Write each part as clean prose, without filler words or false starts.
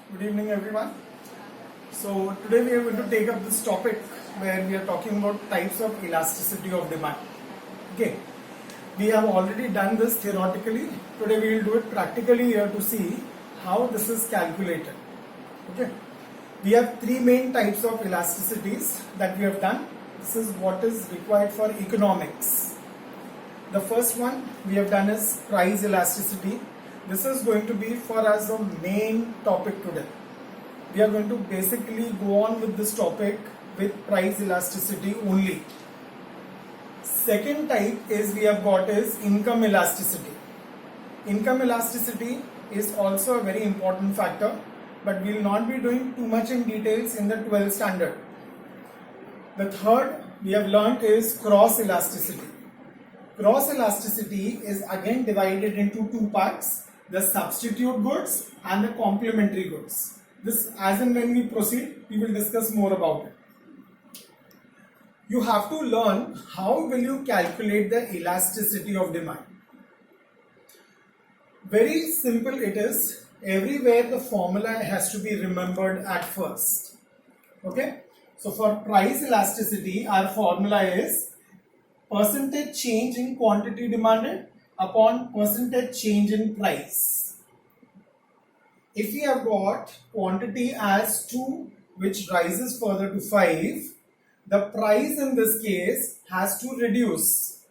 Good evening, everyone. So today we are going to take up this topic where we are talking about types of elasticity of demand. Okay, we have already done this theoretically. Today we will do it practically here to see how this is calculated. Okay, we have three main types of elasticities that we have done. This is what is required for economics. The first one we have done is price elasticity. This is going to be for us the main topic today. We are going to basically go on with this topic with price elasticity only. Second type is we have got is income elasticity. Income elasticity is also a very important factor, but we will not be doing too much in details in the 12th standard. The third we have learnt is cross elasticity. Cross elasticity is again divided into two parts, the substitute goods and the complementary goods. This, as and when we proceed, we will discuss more about it. You have to learn how will you calculate the elasticity of demand. Very simple it is. Everywhere the formula has to be remembered at first. Okay. So for price elasticity, our formula is percentage change in quantity demanded upon percentage change in price. If we have got quantity as 2 which rises further to 5, the price in this case has to reduce.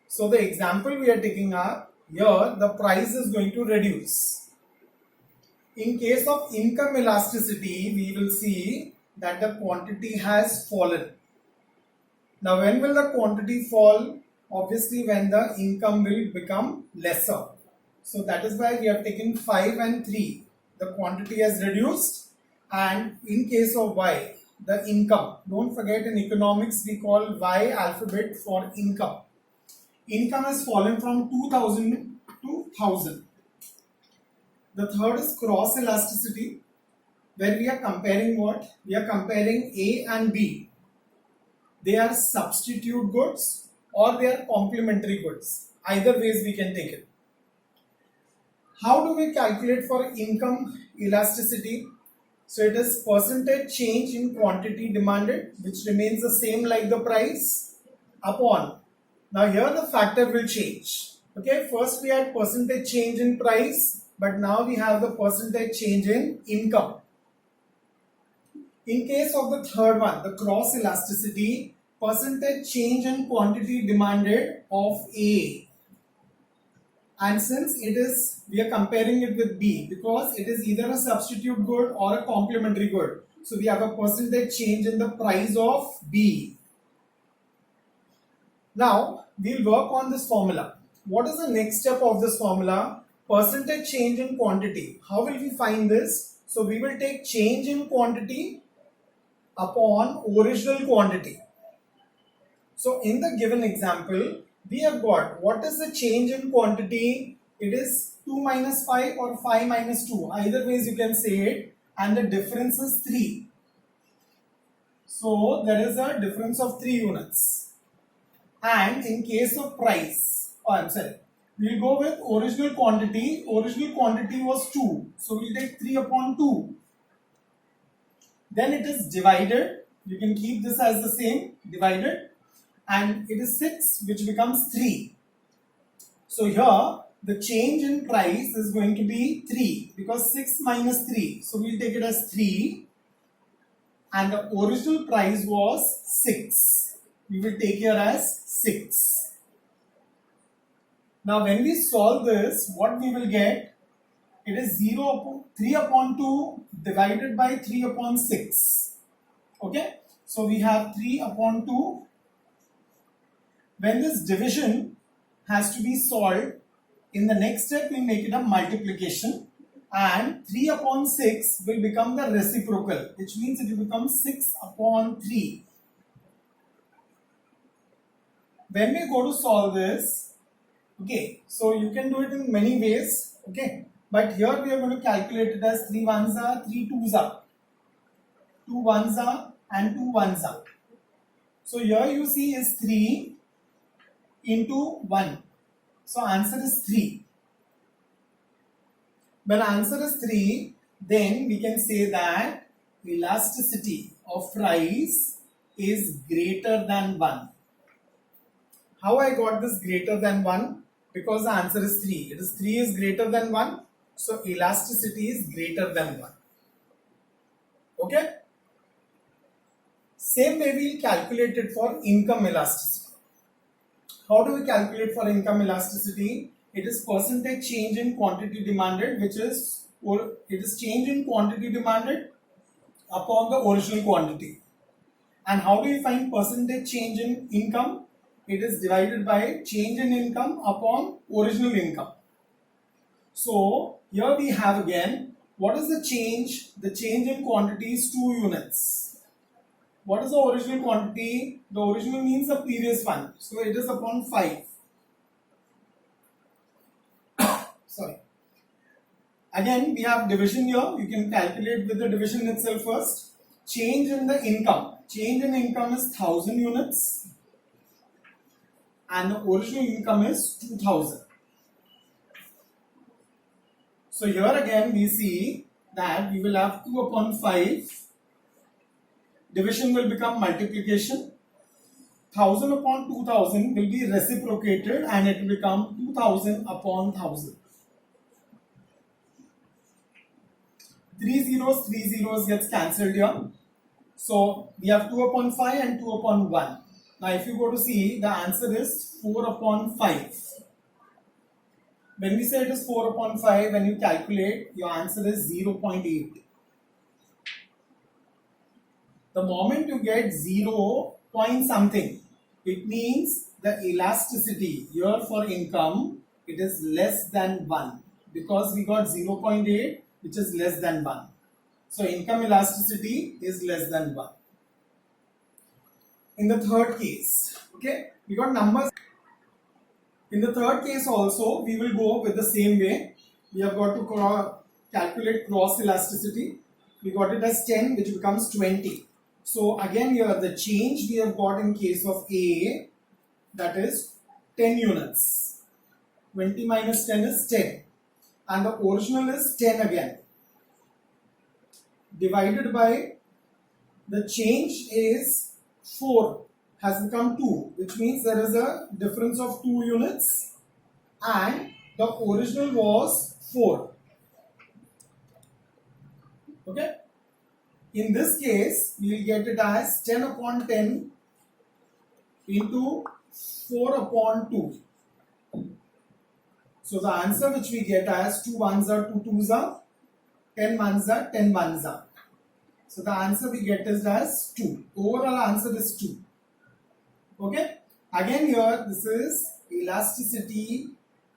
So the example we are taking up here, the price is going to reduce. In case of income elasticity, we will see that the quantity has fallen. Now when will the quantity fall? Obviously when the income will become lesser. So that is why we have taken 5 and 3. The quantity has reduced, and in case of Y, the income. Don't forget in economics we call Y alphabet for income. Income has fallen from 2000 to 1000. The third is cross elasticity, where we are comparing what? We are comparing A and B. They are substitute goods or they are complementary goods. Either ways we can take it. How do we calculate for income elasticity? So it is percentage change in quantity demanded, which remains the same like the price, upon. Now here the factor will change. Okay, first we had percentage change in price, but now we have the percentage change in income. In case of the third one, the cross elasticity, percentage change in quantity demanded of A. And since it is, we are comparing it with B because it is either a substitute good or a complementary good. So we have a percentage change in the price of B. Now we'll work on this formula. What is the next step of this formula? Percentage change in quantity. How will we find this? So we will take change in quantity upon original quantity. So in the given example, we have got what is the change in quantity? It is 2 minus 5 or 5 minus 2. Either ways you can say it, and the difference is 3. So there is a difference of 3 units. And in case of price, we'll go with original quantity. Original quantity was 2. So we'll take 3 upon 2. Then it is divided. You can keep this as the same, divided. And it is 6 which becomes 3. So here the change in price is going to be 3 because 6 minus 3. So we'll take it as 3 and the original price was 6. We will take here as 6. Now when we solve this, what we will get? It is 3 upon 2 divided by 3 upon 6. Okay. So we have 3 upon 2. When this division has to be solved, in the next step we make it a multiplication and 3 upon 6 will become the reciprocal, which means it will become 6 upon 3. When we go to solve this, okay, so you can do it in many ways, okay, but here we are going to calculate it as 3 ones are, 3 twos are, 2 ones are and 2 ones are. So here you see is 3 into 1. So answer is 3. When answer is 3, then we can say that elasticity of price is greater than 1. How I got this greater than 1? Because the answer is 3. It is 3 is greater than 1. So elasticity is greater than 1. Okay? Same way we calculate it for income elasticity. How do we calculate for income elasticity? It is percentage change in quantity demanded, which is, or it is change in quantity demanded upon the original quantity. And how do you find percentage change in income? It is divided by change in income upon original income. So here we have again, what is the change? The change in quantity is 2 units. What is the original quantity? The original means the previous one. So it is upon 5. Sorry. Again, we have division here. You can calculate with the division itself first. Change in the income. Change in income is 1000 units. And the original income is 2000. So here again we see that we will have 2 upon 5. Division will become multiplication. 1000 upon 2000 will be reciprocated and it will become 2000 upon 1000. 3 zeros gets cancelled here. So we have 2 upon 5 and 2 upon 1. Now if you go to see, the answer is 4 upon 5. When we say it is 4 upon 5, when you calculate, your answer is 0.8. The moment you get 0 point something, it means the elasticity here for income, it is less than 1. Because we got 0.8, which is less than 1. So income elasticity is less than 1. In the third case, okay, we got numbers. In the third case also, we will go with the same way. We have got to calculate cross elasticity. We got it as 10, which becomes 20. So again here the change we have got in case of A, that is 10 units. 20 minus 10 is 10. And the original is 10 again. Divided by the change is 4 has become 2, which means there is a difference of 2 units and the original was 4. Okay. In this case, we will get it as 10 upon 10 into 4 upon 2. So the answer which we get as 2 ones are 2 twos are, 10 ones are 10 ones are. So the answer we get is as 2. Overall answer is 2. Okay. Again here this is elasticity.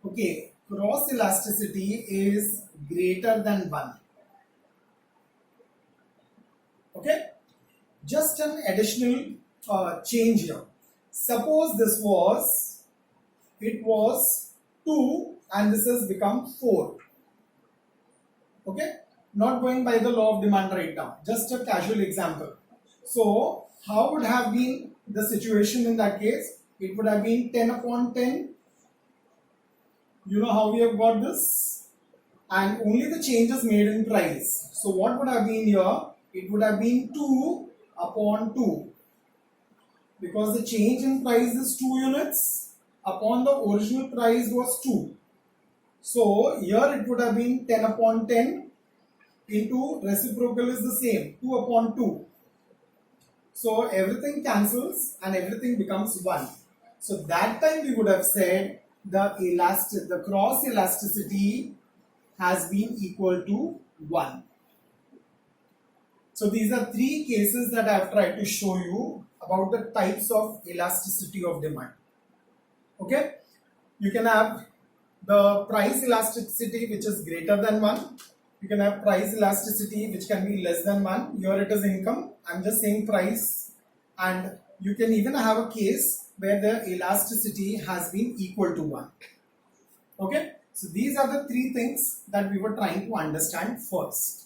Okay. Cross elasticity is greater than 1. Okay. Just an additional change here. Suppose this was, it was 2 and this has become 4. Okay. Not going by the law of demand right now. Just a casual example. So how would have been the situation in that case? It would have been 10 upon 10. You know how we have got this? And only the changes made in price. So what would have been here? It would have been 2 upon 2. Because the change in price is 2 units upon the original price was 2. So here it would have been 10 upon 10 into reciprocal is the same, 2 upon 2. So everything cancels and everything becomes 1. So that time we would have said the cross elasticity has been equal to 1. So these are 3 cases that I have tried to show you about the types of elasticity of demand. Okay, you can have the price elasticity which is greater than 1. You can have price elasticity which can be less than 1. Here it is income. I'm just saying price. And you can even have a case where the elasticity has been equal to 1. Okay. So these are the 3 things that we were trying to understand first.